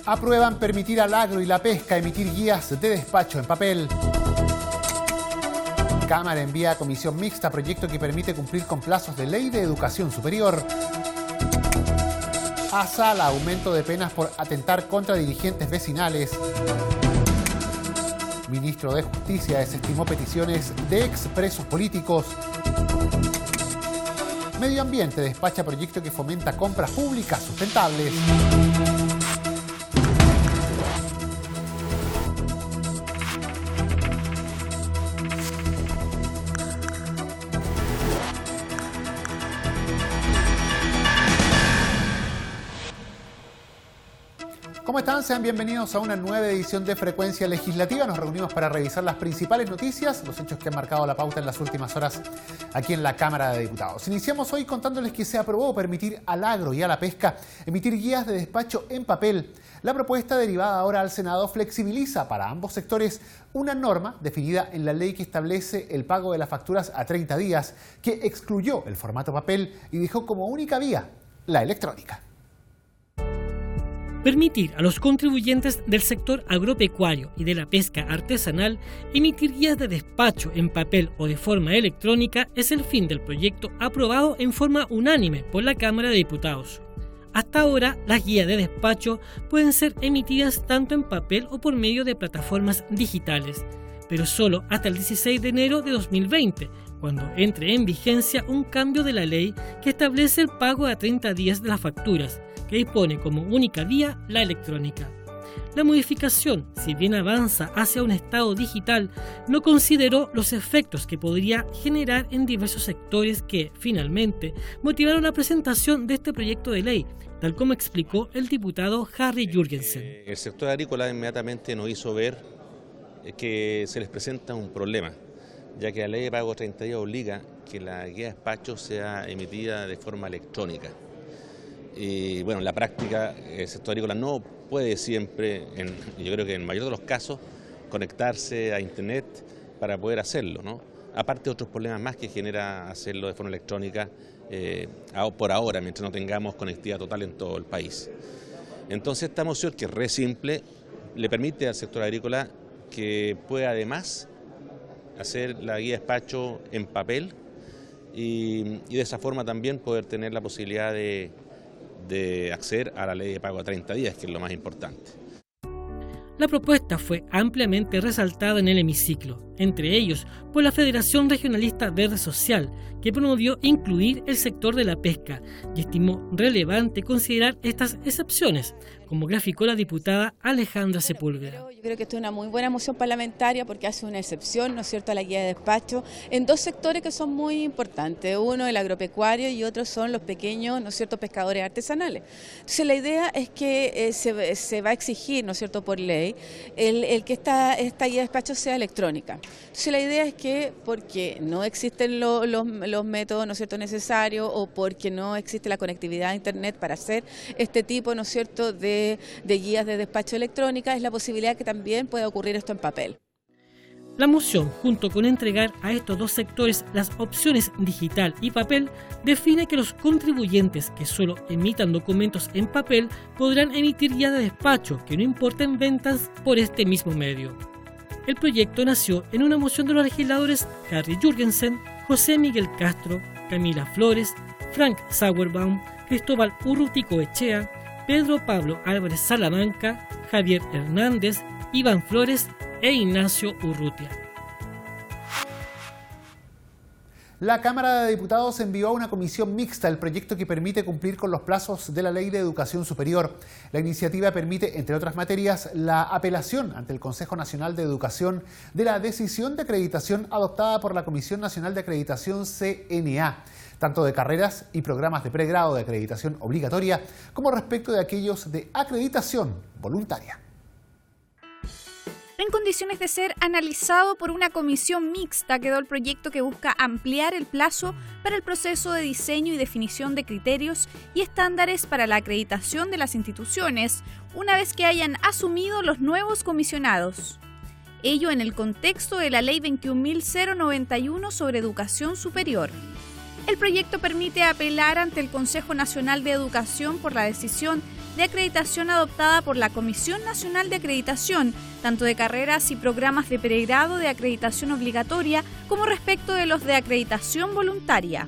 Aprueban permitir al agro y la pesca emitir guías de despacho en papel. Cámara envía a comisión mixta proyecto que permite cumplir con plazos de ley de educación superior. Asala aumento de penas por atentar contra dirigentes vecinales. Ministro de Justicia desestimó peticiones de expresos políticos. Medio Ambiente despacha proyecto que fomenta compras públicas sustentables. ¿Cómo están? Sean bienvenidos a una nueva edición de Frecuencia Legislativa. Nos reunimos para revisar las principales noticias, los hechos que han marcado la pauta en las últimas horas aquí en la Cámara de Diputados. Iniciamos hoy contándoles que se aprobó permitir al agro y a la pesca emitir guías de despacho en papel. La propuesta derivada ahora al Senado flexibiliza para ambos sectores una norma definida en la ley que establece el pago de las facturas a 30 días, que excluyó el formato papel y dejó como única vía la electrónica. Permitir a los contribuyentes del sector agropecuario y de la pesca artesanal emitir guías de despacho en papel o de forma electrónica es el fin del proyecto aprobado en forma unánime por la Cámara de Diputados. Hasta ahora, las guías de despacho pueden ser emitidas tanto en papel o por medio de plataformas digitales, pero solo hasta el 16 de enero de 2020, cuando entre en vigencia un cambio de la ley que establece el pago a 30 días de las facturas, que dispone como única vía la electrónica. La modificación, si bien avanza hacia un estado digital, no consideró los efectos que podría generar en diversos sectores que, finalmente, motivaron la presentación de este proyecto de ley, tal como explicó el diputado Harry Jurgensen. El sector agrícola inmediatamente nos hizo ver que se les presenta un problema, ya que la ley de pago 30 días obliga que la guía de despacho sea emitida de forma electrónica. Y bueno, en la práctica el sector agrícola no puede siempre, yo creo que en el mayor de los casos, conectarse a internet para poder hacerlo, ¿no? Aparte de otros problemas más que genera hacerlo de forma electrónica por ahora, mientras no tengamos conectividad total en todo el país. Entonces esta moción, que es re simple, le permite al sector agrícola que pueda además hacer la guía de despacho en papel y de esa forma también poder tener la posibilidad de acceder a la ley de pago a 30 días, que es lo más importante. La propuesta fue ampliamente resaltada en el hemiciclo, entre ellos por la Federación Regionalista Verde Social, que promovió incluir el sector de la pesca y estimó relevante considerar estas excepciones, como graficó la diputada Alejandra Sepúlveda. Yo creo que esto es una muy buena moción parlamentaria porque hace una excepción, ¿no es cierto?, a la guía de despacho en dos sectores que son muy importantes. Uno, el agropecuario, y otro son los pequeños, ¿no es cierto?, pescadores artesanales. Entonces la idea es que se va a exigir, ¿no es cierto?, por ley, el que esta guía de despacho sea electrónica. Entonces la idea es que, porque no existen los métodos, ¿no es cierto?, necesarios, o porque no existe la conectividad a internet para hacer este tipo, ¿no es cierto?, de guías de despacho electrónica, es la posibilidad que también pueda ocurrir esto en papel. La moción, junto con entregar a estos dos sectores las opciones digital y papel, define que los contribuyentes que solo emitan documentos en papel podrán emitir guías de despacho que no importen ventas por este mismo medio. El proyecto nació en una moción de los legisladores Harry Jurgensen, José Miguel Castro, Camila Flores, Frank Sauerbaum, Cristóbal Urruticoechea, Pedro Pablo Álvarez Salamanca, Javier Hernández, Iván Flores e Ignacio Urrutia. La Cámara de Diputados envió a una comisión mixta el proyecto que permite cumplir con los plazos de la Ley de Educación Superior. La iniciativa permite, entre otras materias, la apelación ante el Consejo Nacional de Educación de la decisión de acreditación adoptada por la Comisión Nacional de Acreditación CNA, tanto de carreras y programas de pregrado de acreditación obligatoria como respecto de aquellos de acreditación voluntaria. En condiciones de ser analizado por una comisión mixta quedó el proyecto que busca ampliar el plazo para el proceso de diseño y definición de criterios y estándares para la acreditación de las instituciones, una vez que hayan asumido los nuevos comisionados. Ello en el contexto de la Ley 21.091 sobre educación superior. El proyecto permite apelar ante el Consejo Nacional de Educación por la decisión de acreditación adoptada por la Comisión Nacional de Acreditación, tanto de carreras y programas de pregrado de acreditación obligatoria como respecto de los de acreditación voluntaria.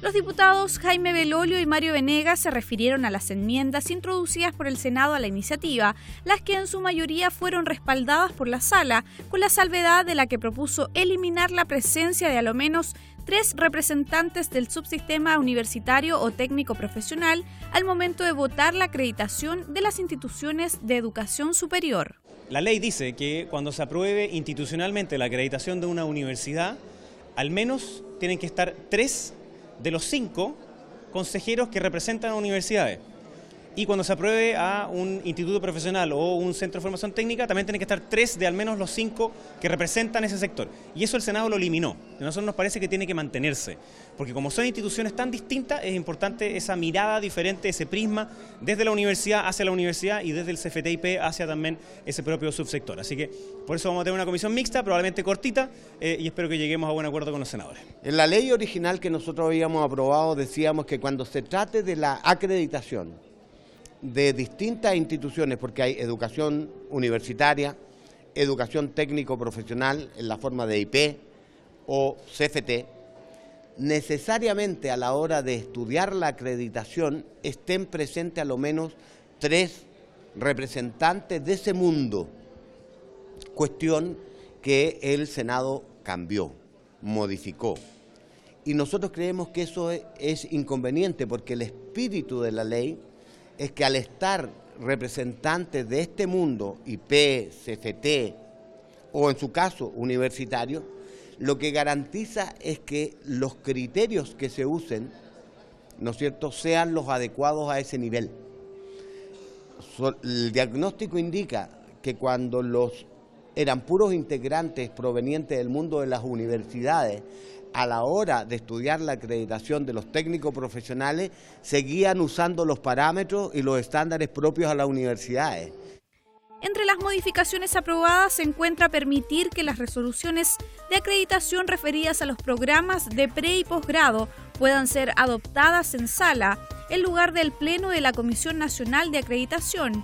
Los diputados Jaime Belolio y Mario Venegas se refirieron a las enmiendas introducidas por el Senado a la iniciativa, las que en su mayoría fueron respaldadas por la Sala, con la salvedad de la que propuso eliminar la presencia de a lo menos 3 representantes del subsistema universitario o técnico profesional al momento de votar la acreditación de las instituciones de educación superior. La ley dice que cuando se apruebe institucionalmente la acreditación de una universidad, al menos tienen que estar 3 de los 5 consejeros que representan a universidades. Y cuando se apruebe a un instituto profesional o un centro de formación técnica, también tienen que estar 3 de al menos los 5 que representan ese sector. Y eso el Senado lo eliminó. A nosotros nos parece que tiene que mantenerse, porque como son instituciones tan distintas, es importante esa mirada diferente, ese prisma, desde la universidad hacia la universidad y desde el CFTIP hacia también ese propio subsector. Así que por eso vamos a tener una comisión mixta, probablemente cortita, y espero que lleguemos a buen acuerdo con los senadores. En la ley original que nosotros habíamos aprobado decíamos que cuando se trate de la acreditación de distintas instituciones, porque hay educación universitaria, educación técnico-profesional en la forma de IP o CFT, necesariamente a la hora de estudiar la acreditación estén presentes a lo menos 3 representantes de ese mundo, cuestión que el Senado cambió, modificó. Y nosotros creemos que eso es inconveniente porque el espíritu de la ley es que al estar representantes de este mundo, IP, CFT o en su caso universitario, lo que garantiza es que los criterios que se usen, ¿no es cierto?, sean los adecuados a ese nivel. El diagnóstico indica que cuando eran puros integrantes provenientes del mundo de las universidades, a la hora de estudiar la acreditación de los técnicos profesionales, seguían usando los parámetros y los estándares propios a las universidades. Entre las modificaciones aprobadas se encuentra permitir que las resoluciones de acreditación referidas a los programas de pre y posgrado puedan ser adoptadas en sala, en lugar del Pleno de la Comisión Nacional de Acreditación.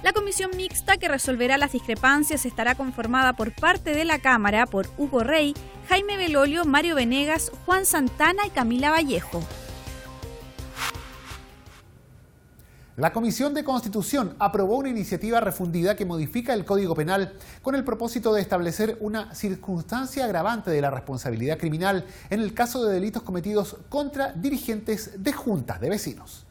La comisión mixta que resolverá las discrepancias estará conformada por parte de la Cámara por Hugo Rey, Jaime Belolio, Mario Venegas, Juan Santana y Camila Vallejo. La Comisión de Constitución aprobó una iniciativa refundida que modifica el Código Penal con el propósito de establecer una circunstancia agravante de la responsabilidad criminal en el caso de delitos cometidos contra dirigentes de juntas de vecinos.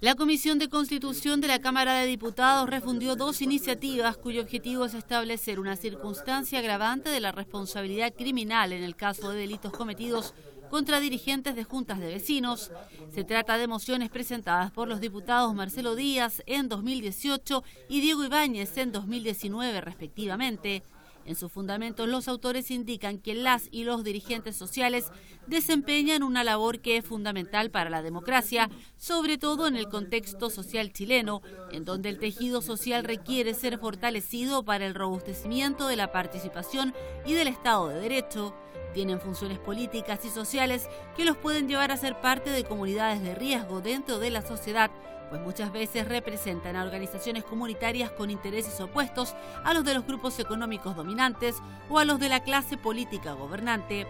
La Comisión de Constitución de la Cámara de Diputados refundió 2 iniciativas cuyo objetivo es establecer una circunstancia agravante de la responsabilidad criminal en el caso de delitos cometidos contra dirigentes de juntas de vecinos. Se trata de mociones presentadas por los diputados Marcelo Díaz en 2018 y Diego Ibáñez en 2019 respectivamente. En sus fundamentos, los autores indican que las y los dirigentes sociales desempeñan una labor que es fundamental para la democracia, sobre todo en el contexto social chileno, en donde el tejido social requiere ser fortalecido para el robustecimiento de la participación y del Estado de Derecho. Tienen funciones políticas y sociales que los pueden llevar a ser parte de comunidades de riesgo dentro de la sociedad, pues muchas veces representan a organizaciones comunitarias con intereses opuestos a los de los grupos económicos dominantes o a los de la clase política gobernante.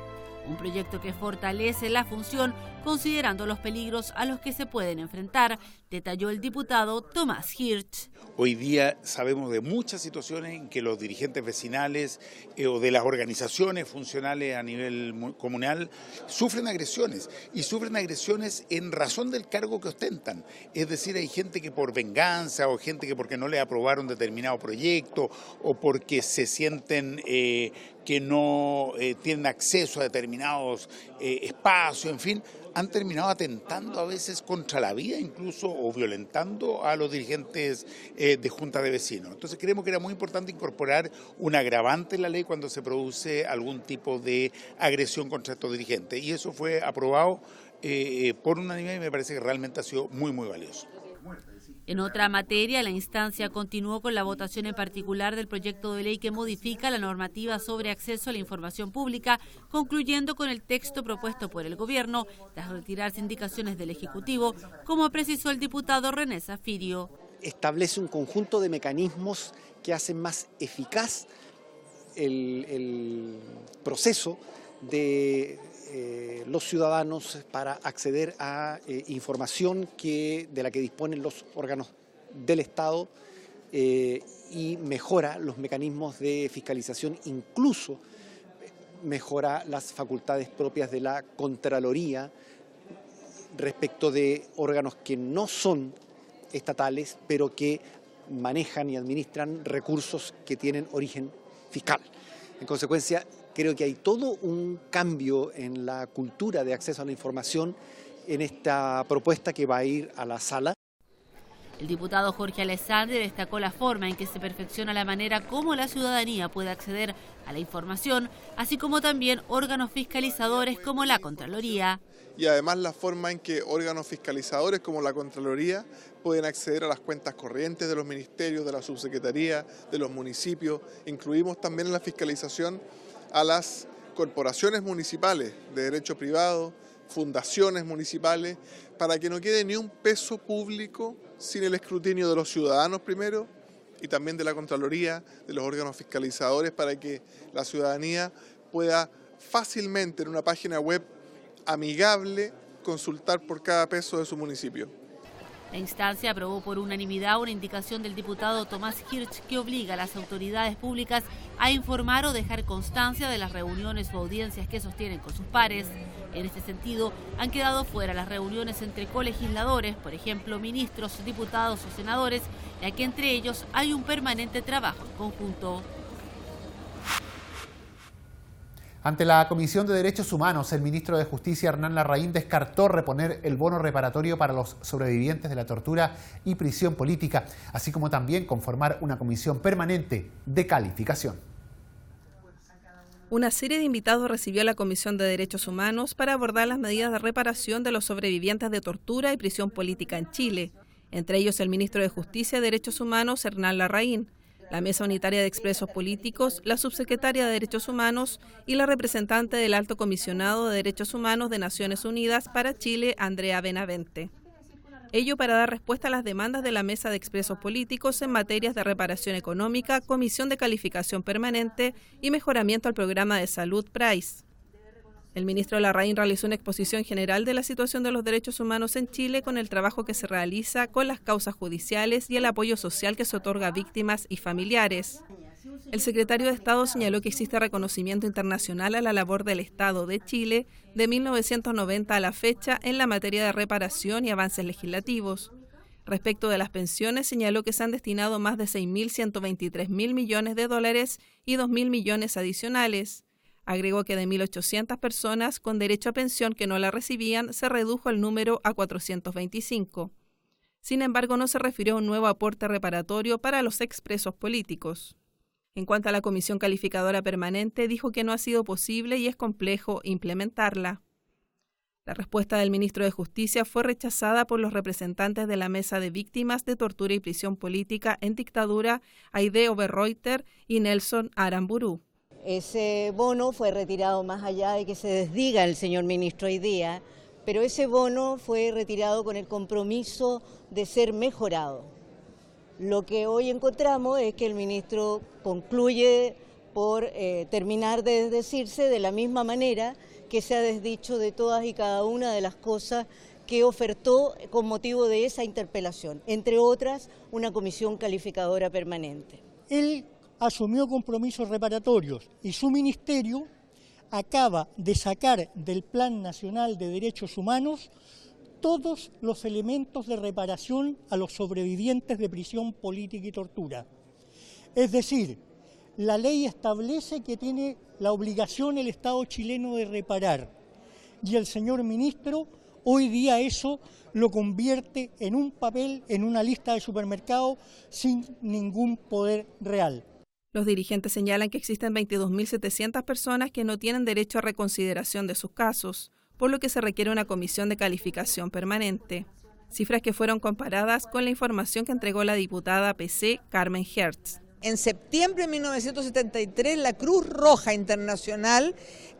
Un proyecto que fortalece la función considerando los peligros a los que se pueden enfrentar, detalló el diputado Tomás Hirsch. Hoy día sabemos de muchas situaciones en que los dirigentes vecinales o de las organizaciones funcionales a nivel comunal sufren agresiones y sufren agresiones en razón del cargo que ostentan. Es decir, hay gente que por venganza o gente que porque no le aprobaron determinado proyecto o porque se sienten que no tienen acceso a determinados espacios, en fin, han terminado atentando a veces contra la vida incluso o violentando a los dirigentes de junta de vecinos. Entonces creemos que era muy importante incorporar un agravante en la ley cuando se produce algún tipo de agresión contra estos dirigentes y eso fue aprobado por unanimidad y me parece que realmente ha sido muy, muy valioso. En otra materia, la instancia continuó con la votación en particular del proyecto de ley que modifica la normativa sobre acceso a la información pública, concluyendo con el texto propuesto por el Gobierno tras retirarse indicaciones del Ejecutivo, como precisó el diputado René Zafirio. Establece un conjunto de mecanismos que hacen más eficaz el proceso de los ciudadanos para acceder a información de la que disponen los órganos del Estado y mejora los mecanismos de fiscalización, incluso mejora las facultades propias de la Contraloría respecto de órganos que no son estatales, pero que manejan y administran recursos que tienen origen fiscal. En consecuencia, creo que hay todo un cambio en la cultura de acceso a la información en esta propuesta que va a ir a la sala. El diputado Jorge Alessandri destacó la forma en que se perfecciona la manera como la ciudadanía puede acceder a la información, así como también órganos fiscalizadores como la Contraloría. Y además la forma en que órganos fiscalizadores como la Contraloría pueden acceder a las cuentas corrientes de los ministerios, de la subsecretaría, de los municipios. Incluimos también en la fiscalización a las corporaciones municipales de derecho privado, fundaciones municipales, para que no quede ni un peso público sin el escrutinio de los ciudadanos primero y también de la Contraloría, de los órganos fiscalizadores, para que la ciudadanía pueda fácilmente en una página web amigable consultar por cada peso de su municipio. La instancia aprobó por unanimidad una indicación del diputado Tomás Hirsch que obliga a las autoridades públicas a informar o dejar constancia de las reuniones o audiencias que sostienen con sus pares. En este sentido, han quedado fuera las reuniones entre colegisladores, por ejemplo, ministros, diputados o senadores, ya que entre ellos hay un permanente trabajo en conjunto. Ante la Comisión de Derechos Humanos, el ministro de Justicia, Hernán Larraín, descartó reponer el bono reparatorio para los sobrevivientes de la tortura y prisión política, así como también conformar una comisión permanente de calificación. Una serie de invitados recibió a la Comisión de Derechos Humanos para abordar las medidas de reparación de los sobrevivientes de tortura y prisión política en Chile, entre ellos el ministro de Justicia y Derechos Humanos, Hernán Larraín, la Mesa Unitaria de Expresos Políticos, la subsecretaria de Derechos Humanos y la representante del Alto Comisionado de Derechos Humanos de Naciones Unidas para Chile, Andrea Benavente. Ello para dar respuesta a las demandas de la Mesa de Expresos Políticos en materias de reparación económica, comisión de calificación permanente y mejoramiento al programa de salud PRICE. El ministro Larraín realizó una exposición general de la situación de los derechos humanos en Chile con el trabajo que se realiza con las causas judiciales y el apoyo social que se otorga a víctimas y familiares. El secretario de Estado señaló que existe reconocimiento internacional a la labor del Estado de Chile de 1990 a la fecha en la materia de reparación y avances legislativos. Respecto de las pensiones, señaló que se han destinado más de 6.123 millones de dólares y 2.000 millones adicionales. Agregó que de 1.800 personas con derecho a pensión que no la recibían, se redujo el número a 425. Sin embargo, no se refirió a un nuevo aporte reparatorio para los expresos políticos. En cuanto a la Comisión Calificadora Permanente, dijo que no ha sido posible y es complejo implementarla. La respuesta del ministro de Justicia fue rechazada por los representantes de la Mesa de Víctimas de Tortura y Prisión Política en Dictadura, Aide Oberreuter y Nelson Aramburu. Ese bono fue retirado más allá de que se desdiga el señor ministro hoy día, pero ese bono fue retirado con el compromiso de ser mejorado. Lo que hoy encontramos es que el ministro concluye por terminar de desdecirse de la misma manera que se ha desdicho de todas y cada una de las cosas que ofertó con motivo de esa interpelación, entre otras una comisión calificadora permanente. Él asumió compromisos reparatorios y su ministerio acaba de sacar del Plan Nacional de Derechos Humanos todos los elementos de reparación a los sobrevivientes de prisión política y tortura. Es decir, la ley establece que tiene la obligación el Estado chileno de reparar y el señor ministro hoy día eso lo convierte en un papel, en una lista de supermercado sin ningún poder real. Los dirigentes señalan que existen 22.700 personas que no tienen derecho a reconsideración de sus casos, por lo que se requiere una comisión de calificación permanente. cifras que fueron comparadas con la información que entregó la diputada PC Carmen Hertz. En septiembre de 1973, la Cruz Roja Internacional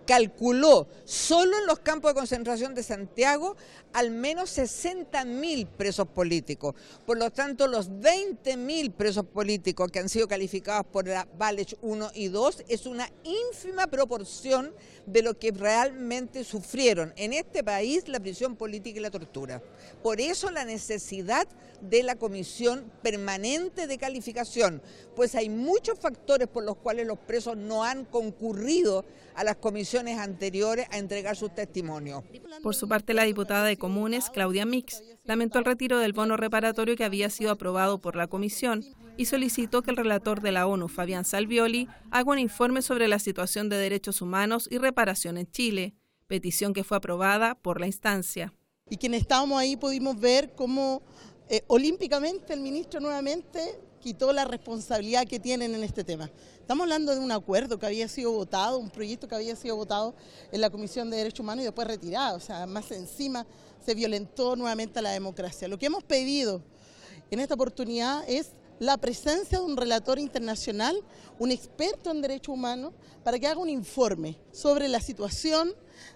calculó solo en los campos de concentración de Santiago al menos 60.000 presos políticos. Por lo tanto, los 20.000 presos políticos que han sido calificados por la Valech 1 y 2 es una ínfima proporción de lo que realmente sufrieron en este país la prisión política y la tortura. Por eso la necesidad de la comisión permanente de calificación, pues hay muchos factores por los cuales los presos no han concurrido a las comisiones anteriores a entregar sus testimonios. Por su parte, la diputada de Comunes, Claudia Mix, lamentó el retiro del bono reparatorio que había sido aprobado por la comisión y solicitó que el relator de la ONU, Fabián Salvioli, haga un informe sobre la situación de derechos humanos y reparación en Chile, petición que fue aprobada por la instancia. Y quienes estábamos ahí pudimos ver cómo olímpicamente el ministro nuevamente quitó la responsabilidad que tienen en este tema. Estamos hablando de un acuerdo que había sido votado, un proyecto que había sido votado en la Comisión de Derechos Humanos y después retirado, o sea, más encima se violentó nuevamente la democracia. Lo que hemos pedido en esta oportunidad es la presencia de un relator internacional, un experto en derechos humanos, para que haga un informe sobre la situación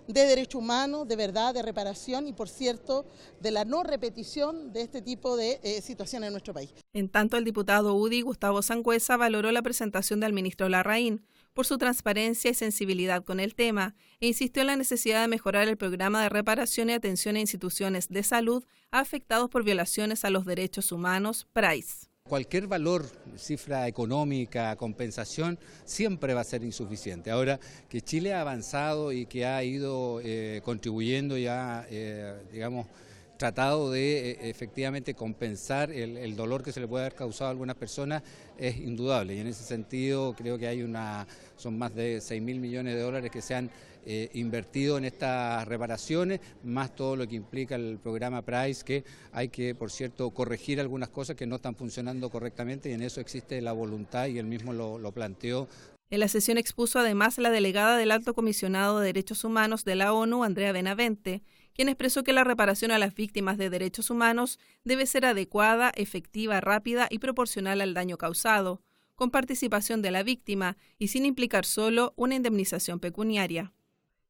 de derechos humanos, de verdad, de reparación y, por cierto, de la no repetición de este tipo de situaciones en nuestro país. En tanto, el diputado UDI, Gustavo Sangüesa, valoró la presentación del ministro Larraín por su transparencia y sensibilidad con el tema e insistió en la necesidad de mejorar el programa de reparación y atención a instituciones de salud afectados por violaciones a los derechos humanos, PRAIS. Cualquier valor, cifra económica, compensación, siempre va a ser insuficiente. Ahora, que Chile ha avanzado y que ha ido contribuyendo y ha, digamos, tratado de efectivamente compensar el dolor que se le puede haber causado a algunas personas es indudable. Y en ese sentido creo que son más de 6.000 millones de dólares que se han invertido en estas reparaciones, más todo lo que implica el programa PRAIS, que hay que, por cierto, corregir algunas cosas que no están funcionando correctamente y en eso existe la voluntad y él mismo lo planteó. En la sesión expuso además la delegada del Alto Comisionado de Derechos Humanos de la ONU, Andrea Benavente, quien expresó que la reparación a las víctimas de derechos humanos debe ser adecuada, efectiva, rápida y proporcional al daño causado, con participación de la víctima y sin implicar solo una indemnización pecuniaria.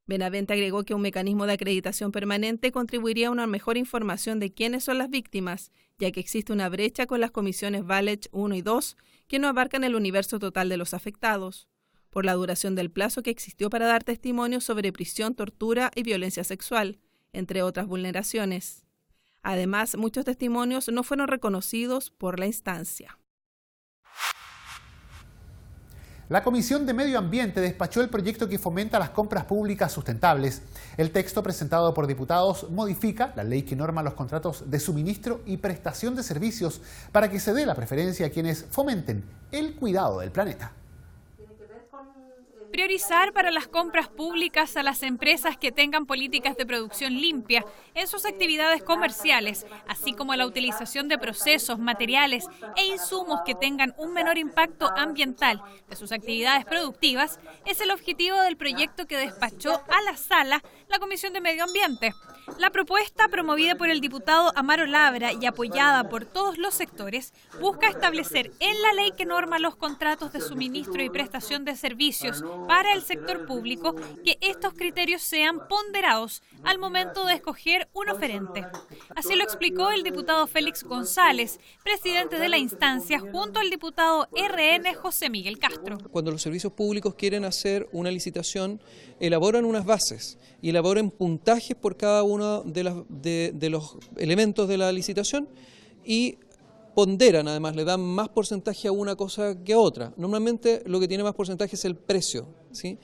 Benavente agregó que un mecanismo de acreditación permanente contribuiría a una mejor información de quiénes son las víctimas, ya que existe una brecha con las comisiones Valech 1 y 2, que no abarcan el universo total de los afectados, por la duración del plazo que existió para dar testimonio sobre prisión, tortura y violencia sexual, entre otras vulneraciones. Además, muchos testimonios no fueron reconocidos por la instancia. La Comisión de Medio Ambiente despachó el proyecto que fomenta las compras públicas sustentables. El texto presentado por diputados modifica la ley que norma los contratos de suministro y prestación de servicios para que se dé la preferencia a quienes fomenten el cuidado del planeta. Priorizar para las compras públicas a las empresas que tengan políticas de producción limpia en sus actividades comerciales, así como la utilización de procesos, materiales e insumos que tengan un menor impacto ambiental de sus actividades productivas, es el objetivo del proyecto que despachó a la sala la Comisión de Medio Ambiente. La propuesta, promovida por el diputado Amaro Labra y apoyada por todos los sectores, busca establecer en la ley que norma los contratos de suministro y prestación de servicios para el sector público que estos criterios sean ponderados al momento de escoger un oferente. Así lo explicó el diputado Félix González, presidente de la instancia, junto al diputado RN José Miguel Castro. Cuando los servicios públicos quieren hacer una licitación, elaboran unas bases y elaboran puntajes por cada uno de los elementos de la licitación y ponderan, además, le dan más porcentaje a una cosa que a otra. Normalmente lo que tiene más porcentaje es el precio, ¿sí?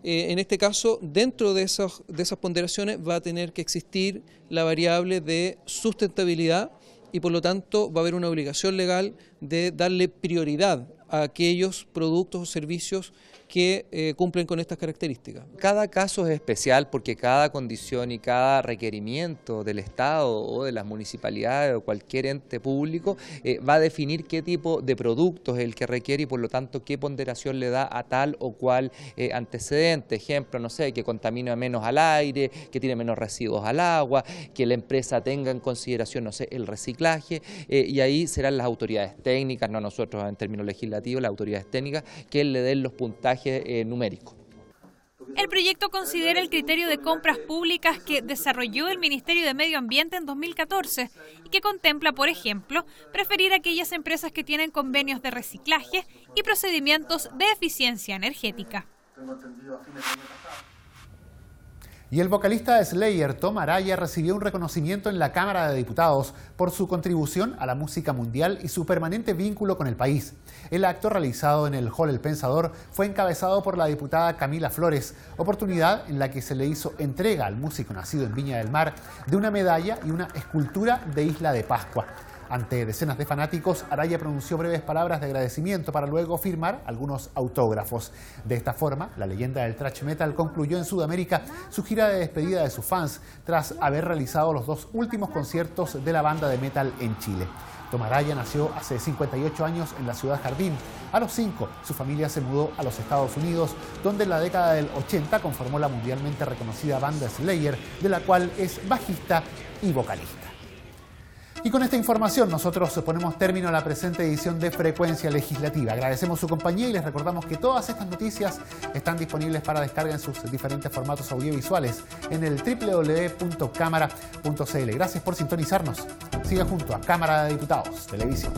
En este caso, dentro de esas ponderaciones va a tener que existir la variable de sustentabilidad y por lo tanto va a haber una obligación legal de darle prioridad a aquellos productos o servicios que cumplen con estas características. Cada caso es especial porque cada condición y cada requerimiento del Estado o de las municipalidades o cualquier ente público va a definir qué tipo de productos es el que requiere y por lo tanto qué ponderación le da a tal o cual antecedente. Ejemplo, no sé, que contamina menos al aire, que tiene menos residuos al agua, que la empresa tenga en consideración, no sé, el reciclaje y ahí serán las autoridades técnicas, no nosotros en términos legislativos, las autoridades técnicas que le den los puntajes numérico. El proyecto considera el criterio de compras públicas que desarrolló el Ministerio de Medio Ambiente en 2014 y que contempla, por ejemplo, preferir aquellas empresas que tienen convenios de reciclaje y procedimientos de eficiencia energética. Y el vocalista de Slayer, Tom Araya, recibió un reconocimiento en la Cámara de Diputados por su contribución a la música mundial y su permanente vínculo con el país. El acto realizado en el Hall El Pensador fue encabezado por la diputada Camila Flores, oportunidad en la que se le hizo entrega al músico nacido en Viña del Mar de una medalla y una escultura de Isla de Pascua. Ante decenas de fanáticos, Araya pronunció breves palabras de agradecimiento para luego firmar algunos autógrafos. De esta forma, la leyenda del thrash metal concluyó en Sudamérica su gira de despedida de sus fans tras haber realizado los 2 últimos conciertos de la banda de metal en Chile. Tom Araya nació hace 58 años en la ciudad Jardín. A los 5, su familia se mudó a los Estados Unidos, donde en la década del 80 conformó la mundialmente reconocida banda Slayer, de la cual es bajista y vocalista. Y con esta información nosotros ponemos término a la presente edición de Frecuencia Legislativa. Agradecemos su compañía y les recordamos que todas estas noticias están disponibles para descarga en sus diferentes formatos audiovisuales en el www.cámara.cl. Gracias por sintonizarnos. Siga junto a Cámara de Diputados Televisión.